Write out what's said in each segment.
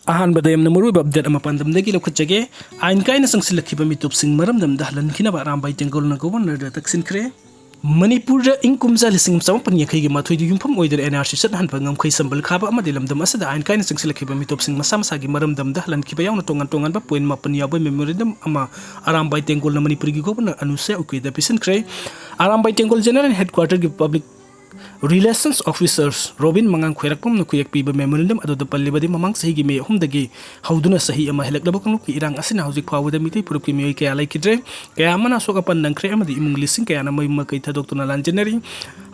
अहानबदा Yamuna मुरुइबा update अमा पांदमदगी लौखटजगे आइन कायना संगसिलखिबा मितोपसिंग मरमदमदा हलनखिनबा Arambai तेंगोलना governor तक्सिनख्रे Manipur इंग कुमजा लिसिंग चौपन यखैगी माथोइदि युमफम ओइदर एनआरसी सदहनबा ngमखै संबल खाबा अमदि लमदम असदा आइन कायना संगसिलखिबा मितोपसिंग मसा मसागी मरमदमदा हलनखिबा यावना तोंगन तोंगनबा पॉइंट मापन याबा मेमोरेंडम अमा अरामबाई तेंगोलना मणिपुरगी गवर्नर अनुसे उकेदा पिसनख्रे अरामबाई तेंगोल जनरल हेडक्वार्टर की public Relations Officers Robin Mangang Khwerakpam no kuyak piba memorandum adu pallibadi mamang sahi me humdagi hauduna sahi ama heleklaba kang ki irang asina hojik phawada mitai purup ki mei kaya laikidre kaya mana soka pandang kre amadi imung lising kaya na mai makai thadokuna lanjenari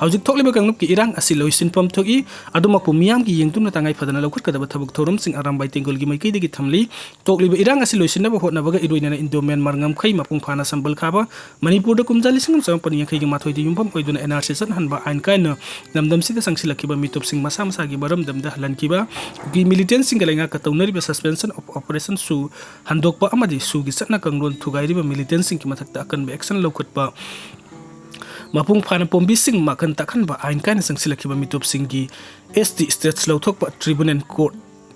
hojik thokliba kang ki irang asi loisin pam thoki adu makpu miyam ki yengtuna tangai phadana lokut kadaba thabuk thorum sing Arambai Tengol gi mai kai degi thamli tokliba irang asi loisin na hotna baga iroina na Indo-Man marngam khai mapung phana sambal khaba Manipur da kumjali singam sam pan yakhai gi mathoi di yumpam oiduna NRC san hanba ain kaina namdam sida sangsilakhiba mitopsing masa masa gi maramdamda halankiba gi militant singalenga ka taunariba suspension of operation su handokpa amadi su gi sakna kangrol thugairiba militant sing ki mathakta akan action lokhatpa mapung phana pombi sing makan takhanba ain kaina sangsilakhiba mitopsing gi ST states lauthokpa tribunal court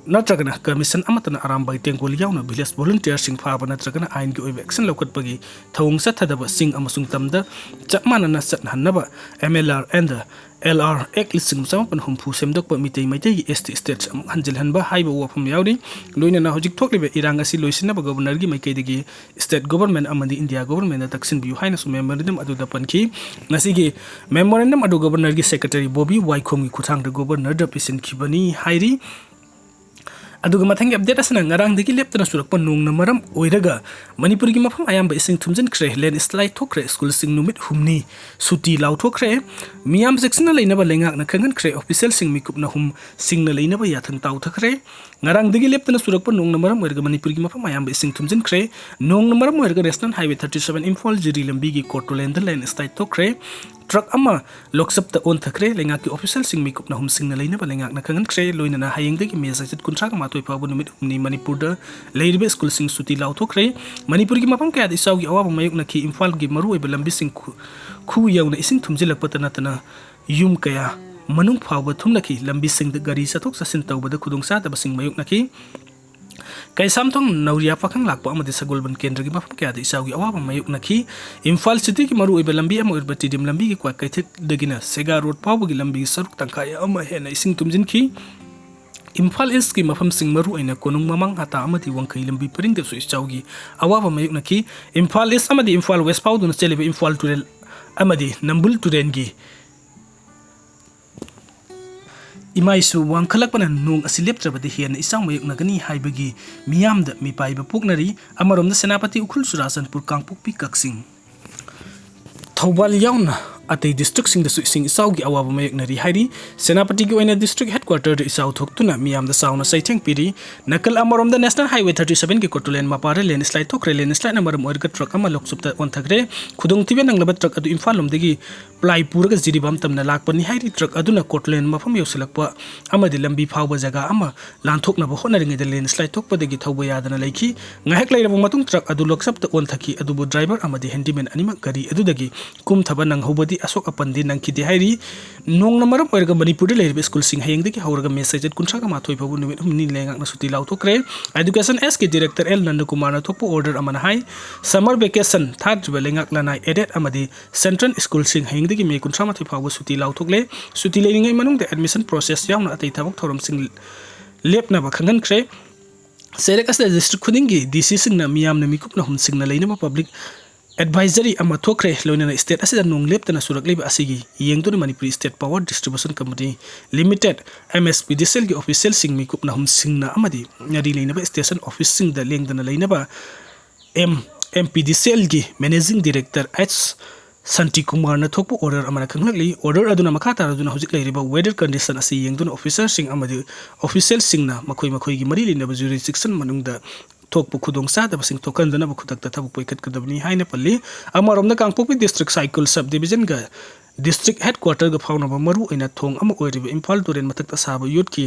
natragana commission amatana Arambai Tengol yauna village volunteer sing phaba natragana ain gi oiba action lokhatpagi thawung sathadaba sing amasung tamda chapmanana sathanaba MLR and the LR Act listing saman humpu semdokpa mitei maitai ST states hanjil hanba haiba wafum yauri loina na hojik thoklibe iranga si loisinaba governor gi maikai degi state government amadi India government taksin biu haina su memorandum adu da panki nasigi memorandum adu governor gi secretary Bobby Waikhom gi kuthang da governor da pisin khibani hairi aduga mathangi update asana ngarang degi leptana surakpa nungna maram oiraga Manipur gi mafam ayamba ising thumjan khre len slide thokre school sing numit humni suti lau thokre miyam section leinaba lengak na khangan khre official sing mikup na hum sing na leinaba yathang tau thakre ngarang degi leptana surakpa nungna maram oiraga Manipur gi mafam ayamba ising thumjan khre nungna maram oiraga national highway 37 Imphal jiri lambi gi Kotoland len slide thokre truck ama loksap ta on thakre lenga ki official sing mikup na hum sing na leina ba lenga na kangan khre loina na hayeng de ki message kuntra ma toi pabu numit humni Manipur da leiribe school sing suti lau thokre Manipur gi mapam kya isau gi awa mayuk na ki Imphal gi Maruoiba lambi sing khu yauna ising thumjilak patana tana yum kaya manung phawba thumna ki lambi sing da gari sathok sasin tawba da khudung sa ta basing mayuk na ki kai samthong nauria pakhang lakpa amadi sagolban kendra gi mafam kya de isaugi awaba mayuk nakhi Imphal city ki Maruoiba lambi ama urba tidim lambi gi kwa kaithit dagina Sega road pawbu gi lambi saruk tangkaya ama hena ising tumjin ki Imphal East ki mafam sing maru aina konung mamang hata amati wangkai lambi pering de su isaugi awaba mayuk nakhi Imphal East amadi Imphal West pawdu na cheliba Imphal turel amadi Nambul turen gi imaisu wangkhalakpana nung asiliptrabadi hian isang mayuk nagani haibagi miyamda mipaiba puknari amaromda senapati ukhul surasanpur kangpukpi kaksing Thobal yauna atei district sing da sing isau gi awaba mayuk nari hairi senapati gi oina district headquarter de isau thoktuna miyamda sauna saitheng piri nakal amaromda national highway 37 gi Kotoland mapare len slide thokre len slide namaram orga truck ama loksupta on thagre khudong tibe nanglaba truck adu Imphal lomdagi ply puraga jiribam tamna lakpani hairi truck aduna Kotoland mafam yosilakpa amadi lambi phawba jaga ama lanthokna ba honaringe de len slide thokpa degi thawba yadana laiki ngahek lairaba matung truck adu loksapta on thaki adubu driver amadi handyman anima gari adudagi kum thaba nang hobadi asok apandi nang kidi hairi nong namaram oirga Manipur de leirbe school sing hayeng degi hauraga message kuntra ka mathoi phabu numit humni lengak na suti lau thokre education SK director L Nandakumar na thokpo order amana hai summer vacation third lengak lanai edit amadi central school sing hayeng degi me kuntra mathoi phabu suti lau thokle suti leiringai manung de admission process yauna atei thabak thorom sing lepna ba khangan khre serek as district khudingi DC sing na miyam na mikup na hum sing na leina public advisory ama thokre loina state asida nung leptana surakleba asigi yengtu Manipur State Power Distribution Company Limited MSPDCL gi official sing mikup na hum sing na amadi ngari leina ba station office sing da lengdana leina ba MPDCL gi managing director H Santi Kumar na thokpo order amana khanglakli order aduna makhata aduna hojik leiriba weather condition asi yengduna officer sing amadi official sing na makhoi gi mari lina ba jurisdiction manungda thokpo khudong sa da basing thokan dana ba khudak ta thabu poikat kadabni haina palli amaromna kangpokpi district cycle subdivision ga district headquarter ga phawna ba maru aina thong ama oiriba Imphal turen matakta saba yut ki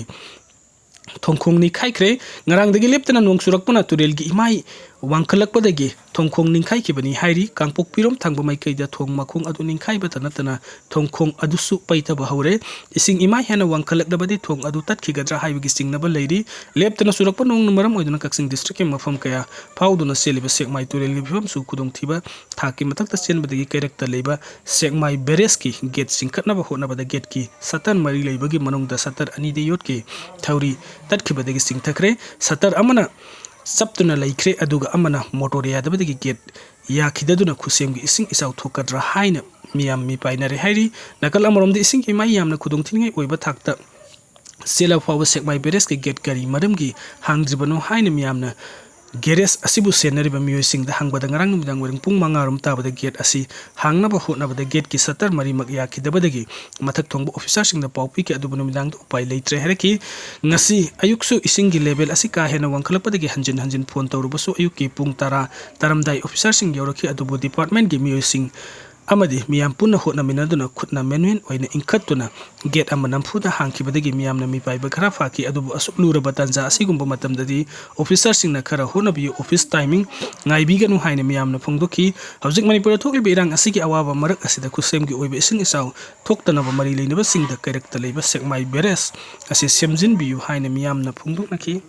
thongkhong ni khaikre ngarang degi leptana nong surakpana turel gi imai wangkalakpadagi thongkhong ningkhaikibani hairi kangpokpirom thangba maikaida thong makhong adu ningkhaibata natana thongkhong adusu paitaba haure ising imai hena wangkalakdabadi thong adu tatkigadra haibagi singnaba leiri leptana surakpa nong maram oiduna kaksing district ke mafam kaya phauduna seliba sekmai turel gi pham su khudong thiba thaki matakta chenbadagi character leiba sekmai beres ki gate singkhatnaba honabada gate ki satan mari leibagi manungda satar ani de yot ki thauri tatkibadagi singthakre satar amana saptuna laikre aduga amana motor yadabadagi gate yakhidaduna khusem gi ising isau thokadra haina miyam mi painare hairi nakal amromde ising ki mai yamna khudong thingai oiba thakta sela fawa sekmai beres ke gate gari maram gi hangdribano haina miyamna geres asibu senari ba miyo sing da hangbada ngarang numdang wering pung mangarum tabada gate asi hangna ba hotna ba gate ki satar mari mak ya khidabadagi mathak thongba officer sing da paupi ki adubu numdang do upai leitre heraki ngasi ayuksu ising gi level asi ka hena wangkhalappadagi hanjin phone tawrubasu ayuk ki pung tara taramdai officer sing yoraki adubu department gi miyo sing amadi miyam punna hotna minaduna khutna menwen oina inkhatuna gate amanam phuda hangkibadagi miyamna mi paiba khara faki adubu asuklura batanza asigumba matamdadi officer singna khara honabi office timing ngaibiganu haina miyamna phongdoki hawjik manipur thokliba irang asigi awaba marak asida khusem gi oibe ising isau thoktanaba mari leinaba singda karakta leiba sekmai beres asi semjin biu haina miyamna phongdoknaki